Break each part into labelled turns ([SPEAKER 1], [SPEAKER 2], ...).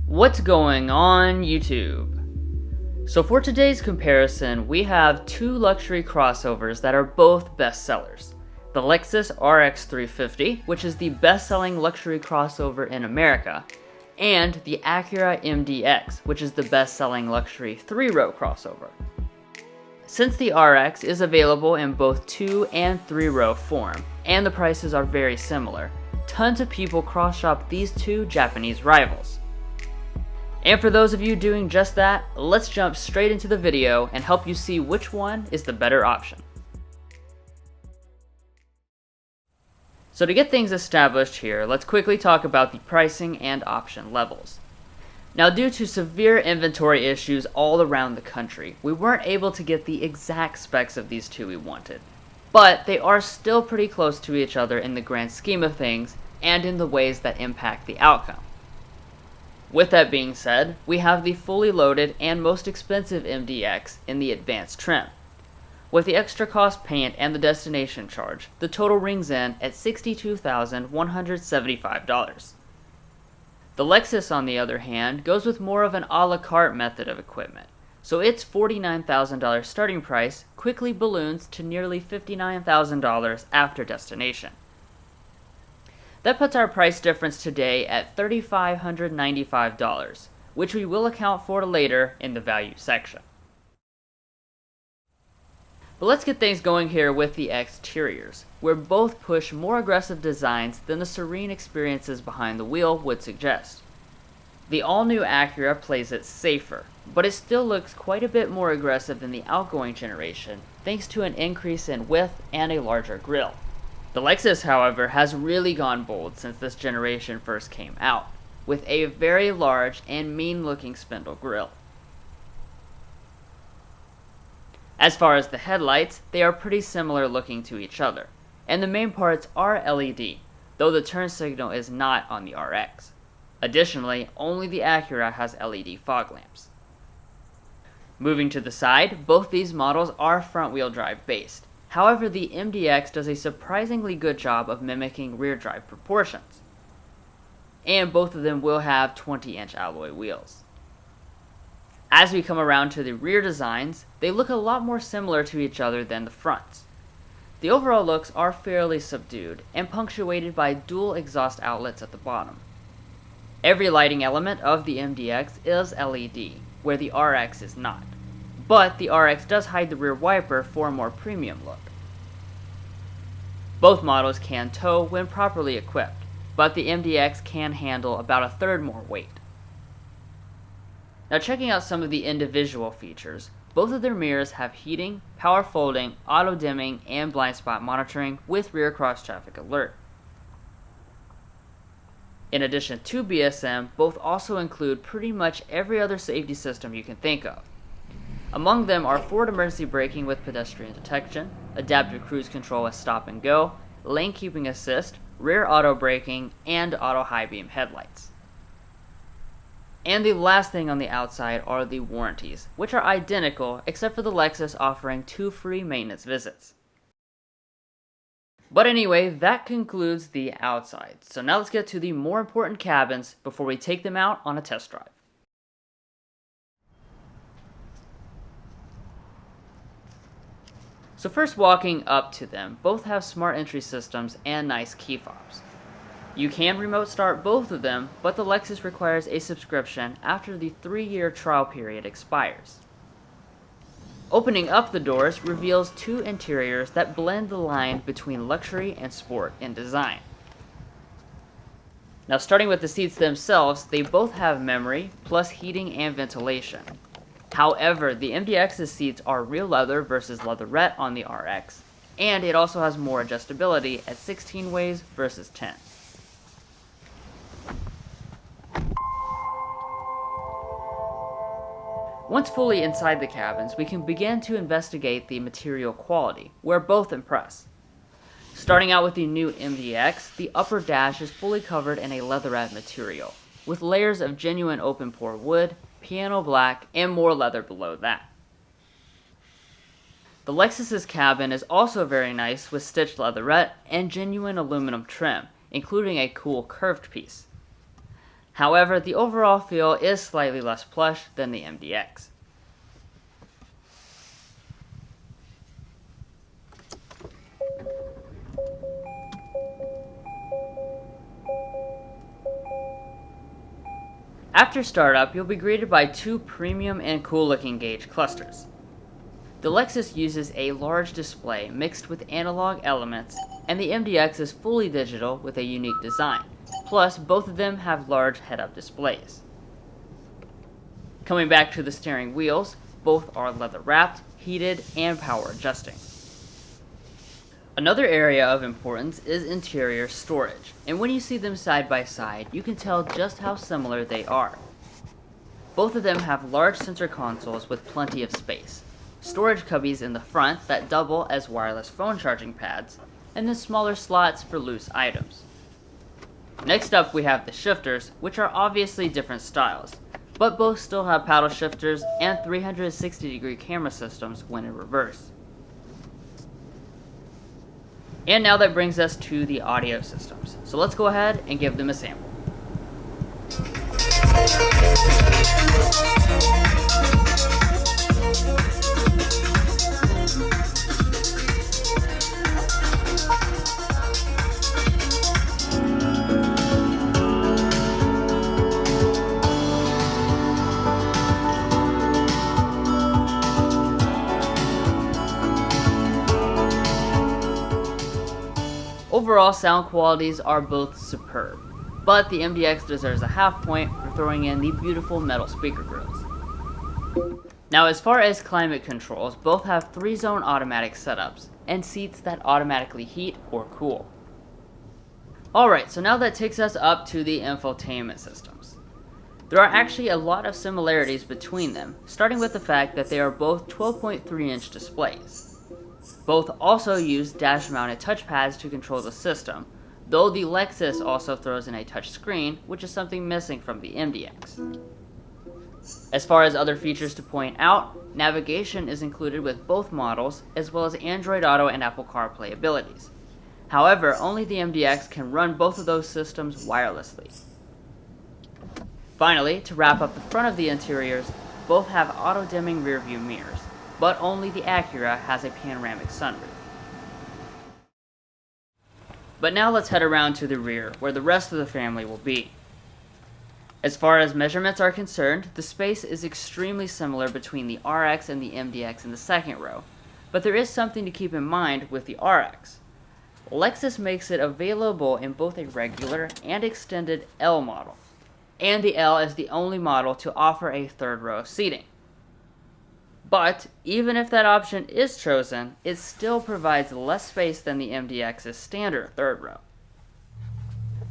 [SPEAKER 1] What's going on, YouTube? So for today's comparison, we have two luxury crossovers that are both bestsellers. The Lexus RX 350, which is the best-selling luxury crossover in America, and the Acura MDX, which is the best-selling luxury three-row crossover. Since the RX is available in both 2 and 3-row form, and the prices are very similar, tons of people cross-shop these two Japanese rivals. And for those of you doing just that, let's jump straight into the video and help you see which one is the better option. So to get things established here, let's quickly talk about the pricing and option levels. Now, due to severe inventory issues all around the country, we weren't able to get the exact specs of these two we wanted, but they are still pretty close to each other in the grand scheme of things and in the ways that impact the outcome. With that being said, we have the fully loaded and most expensive MDX in the advanced trim. With the extra cost paint and the destination charge, the total rings in at $62,175. The Lexus, on the other hand, goes with more of an a la carte method of equipment, so its $49,000 starting price quickly balloons to nearly $59,000 after destination. That puts our price difference today at $3,595, which we will account for later in the value section. But let's get things going here with the exteriors, where both push more aggressive designs than the serene experiences behind the wheel would suggest. The all-new Acura plays it safer, but it still looks quite a bit more aggressive than the outgoing generation, thanks to an increase in width and a larger grille. The Lexus, however, has really gone bold since this generation first came out, with a very large and mean-looking spindle grille. As far as the headlights, they are pretty similar looking to each other, and the main parts are LED, though the turn signal is not on the RX. Additionally, only the Acura has LED fog lamps. Moving to the side, both these models are front-wheel drive based. However, the MDX does a surprisingly good job of mimicking rear drive proportions. And both of them will have 20-inch alloy wheels. As we come around to the rear designs, they look a lot more similar to each other than the fronts. The overall looks are fairly subdued and punctuated by dual exhaust outlets at the bottom. Every lighting element of the MDX is LED, where the RX is not. But the RX does hide the rear wiper for a more premium look. Both models can tow when properly equipped, but the MDX can handle about a third more weight. Now, checking out some of the individual features, both of their mirrors have heating, power folding, auto dimming, and blind spot monitoring with rear cross traffic alert. In addition to BSM, both also include pretty much every other safety system you can think of. Among them are forward emergency braking with pedestrian detection, adaptive cruise control with stop and go, lane keeping assist, rear auto braking, and auto high beam headlights. And the last thing on the outside are the warranties, which are identical except for the Lexus offering 2 free maintenance visits. But anyway, that concludes the outside, so now let's get to the more important cabins before we take them out on a test drive. So first, walking up to them, both have smart entry systems and nice key fobs. You can remote start both of them, but the Lexus requires a subscription after the 3-year trial period expires. Opening up the doors reveals 2 interiors that blend the line between luxury and sport in design. Now, starting with the seats themselves, they both have memory, plus heating and ventilation. However, the MDX's seats are real leather versus leatherette on the RX, and it also has more adjustability at 16 ways versus 10. Once fully inside the cabins, we can begin to investigate the material quality, where both impress. Starting out with the new MDX, the upper dash is fully covered in a leatherette material, with layers of genuine open-pore wood, piano black, and more leather below that. The Lexus's cabin is also very nice with stitched leatherette and genuine aluminum trim, including a cool curved piece. However, the overall feel is slightly less plush than the MDX. After startup, you'll be greeted by two premium and cool-looking gauge clusters. The Lexus uses a large display mixed with analog elements, and the MDX is fully digital with a unique design. Plus, both of them have large head-up displays. Coming back to the steering wheels, both are leather-wrapped, heated, and power adjusting. Another area of importance is interior storage, and when you see them side by side, you can tell just how similar they are. Both of them have large center consoles with plenty of space, storage cubbies in the front that double as wireless phone charging pads, and then smaller slots for loose items. Next up we have the shifters, which are obviously different styles, but both still have paddle shifters and 360-degree camera systems when in reverse. And now that brings us to the audio systems, so let's go ahead and give them a sample. Overall sound qualities are both superb, but the MDX deserves a half point for throwing in the beautiful metal speaker grills. Now as far as climate controls, both have 3-zone automatic setups, and seats that automatically heat or cool. Alright, so now that takes us up to the infotainment systems. There are actually a lot of similarities between them, starting with the fact that they are both 12.3-inch displays. Both also use dash-mounted touchpads to control the system, though the Lexus also throws in a touch screen, which is something missing from the MDX. As far as other features to point out, navigation is included with both models, as well as Android Auto and Apple CarPlay abilities. However, only the MDX can run both of those systems wirelessly. Finally, to wrap up the front of the interiors, both have auto-dimming rear-view mirrors, but only the Acura has a panoramic sunroof. But now let's head around to the rear, where the rest of the family will be. As far as measurements are concerned, the space is extremely similar between the RX and the MDX in the second row, but there is something to keep in mind with the RX. Lexus makes it available in both a regular and extended L model, and the L is the only model to offer a third row of seating. But even if that option is chosen, it still provides less space than the MDX's standard third row.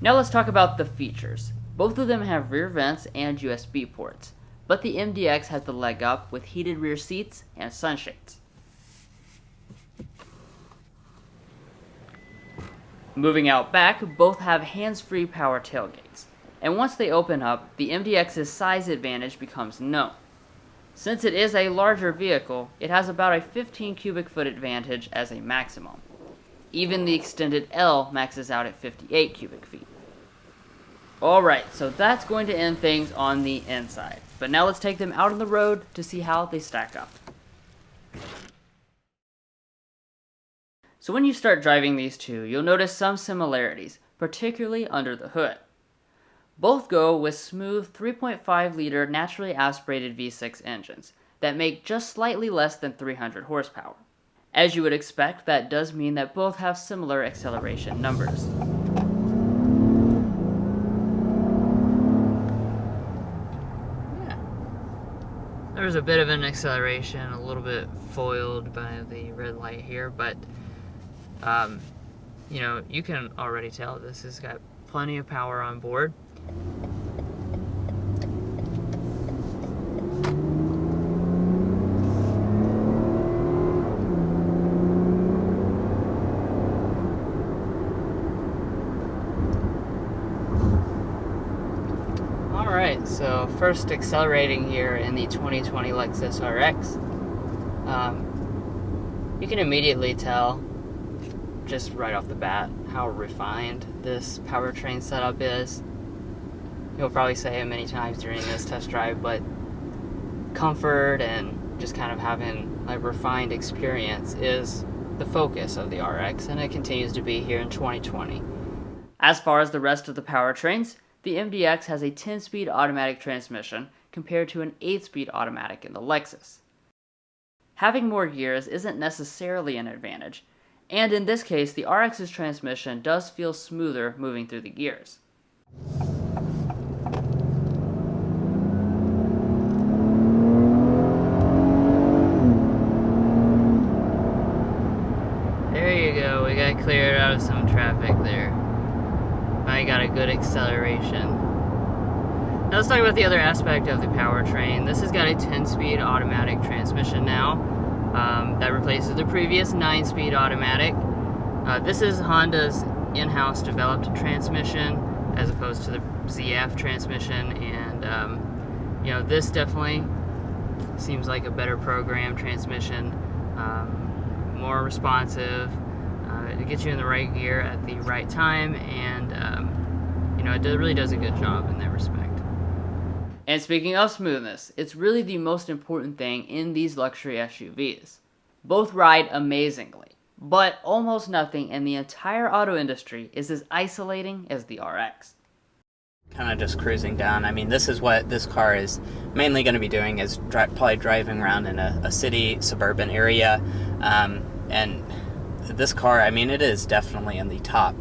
[SPEAKER 1] Now let's talk about the features. Both of them have rear vents and USB ports, but the MDX has the leg up with heated rear seats and sunshades. Moving out back, both have hands-free power tailgates, and once they open up, the MDX's size advantage becomes known. Since it is a larger vehicle, it has about a 15 cubic foot advantage as a maximum. Even the extended L maxes out at 58 cubic feet. Alright, so that's going to end things on the inside. But now let's take them out on the road to see how they stack up. So when you start driving these two, you'll notice some similarities, particularly under the hood. Both go with smooth 3.5-liter naturally aspirated V6 engines that make just slightly less than 300 horsepower. As you would expect, that does mean that both have similar acceleration numbers. There's a bit of an acceleration, a little bit foiled by the red light here, but you can already tell this has got plenty of power on board. Alright, so first accelerating here in the 2020 Lexus RX. You can immediately tell, just right off the bat, how refined this powertrain setup is. you'll probably say it many times during this test drive, but comfort and just kind of having a refined experience is the focus of the RX, and it continues to be here in 2020. As far as the rest of the powertrains, the MDX has a 10-speed automatic transmission compared to an 8-speed automatic in the Lexus. Having more gears isn't necessarily an advantage, and in this case, the RX's transmission does feel smoother moving through the gears. There you go, we got cleared out of some traffic there. I got a good acceleration. Now let's talk about the other aspect of the powertrain. This has got a 10-speed automatic transmission now. That replaces the previous 9-speed automatic. This is Honda's in-house developed transmission as opposed to the ZF transmission, and you know, this definitely seems like a better programmed transmission, more responsive. It gets you in the right gear at the right time, and you know, it really does a good job in that respect. And speaking of smoothness, it's really the most important thing in these luxury SUVs. Both ride amazingly, but almost nothing in the entire auto industry is as isolating as the RX.
[SPEAKER 2] Kind of just cruising down. I mean, this is what this car is mainly going to be doing, is probably driving around in a city, suburban area, and this car, I mean, it is definitely in the top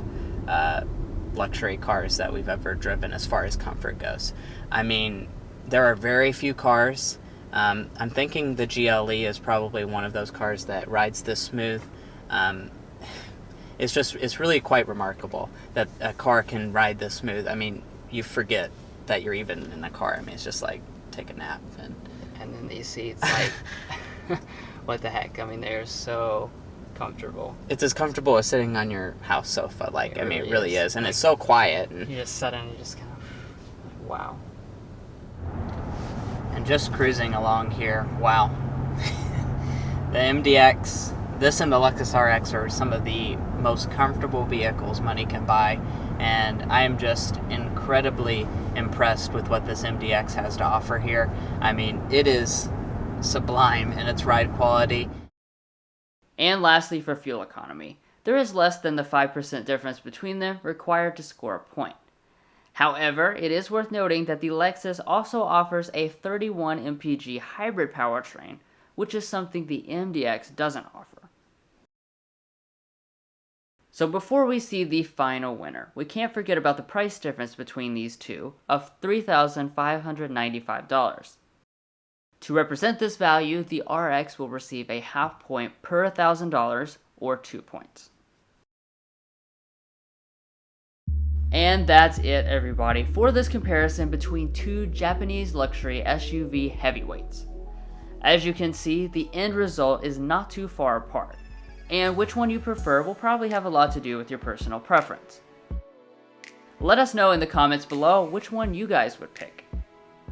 [SPEAKER 2] luxury cars that we've ever driven as far as comfort goes. I mean, there are very few cars. I'm thinking the GLE is probably one of those cars that rides this smooth. It's really quite remarkable that a car can ride this smooth. I mean, you forget that you're even in a car. I mean, it's just like take a nap. And
[SPEAKER 1] then these seats, like, what the heck? I mean, they're so comfortable.
[SPEAKER 2] It's as comfortable as sitting on your house sofa. Like, I mean, it really is. And
[SPEAKER 1] like,
[SPEAKER 2] it's so quiet. And
[SPEAKER 1] you just sit and you just kind of, wow.
[SPEAKER 2] And just cruising along here, wow. The MDX, this and the Lexus RX are some of the most comfortable vehicles money can buy, and I am just incredibly impressed with what this MDX has to offer here. I mean, it is sublime in its ride quality.
[SPEAKER 1] And lastly, for fuel economy, there is less than the 5% difference between them required to score a point. However, it is worth noting that the Lexus also offers a 31 mpg hybrid powertrain, which is something the MDX doesn't offer. So before we see the final winner, we can't forget about the price difference between these two of $3,595. To represent this value, the RX will receive a half point per $1,000, or 2 points. And that's it, everybody, for this comparison between two Japanese luxury SUV heavyweights. As you can see, the end result is not too far apart, and which one you prefer will probably have a lot to do with your personal preference. Let us know in the comments below which one you guys would pick.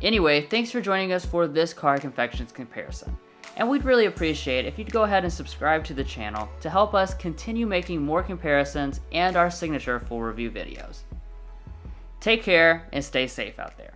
[SPEAKER 1] Anyway, thanks for joining us for this car Confections comparison, and we'd really appreciate if you'd go ahead and subscribe to the channel to help us continue making more comparisons and our signature full review videos. Take care and stay safe out there.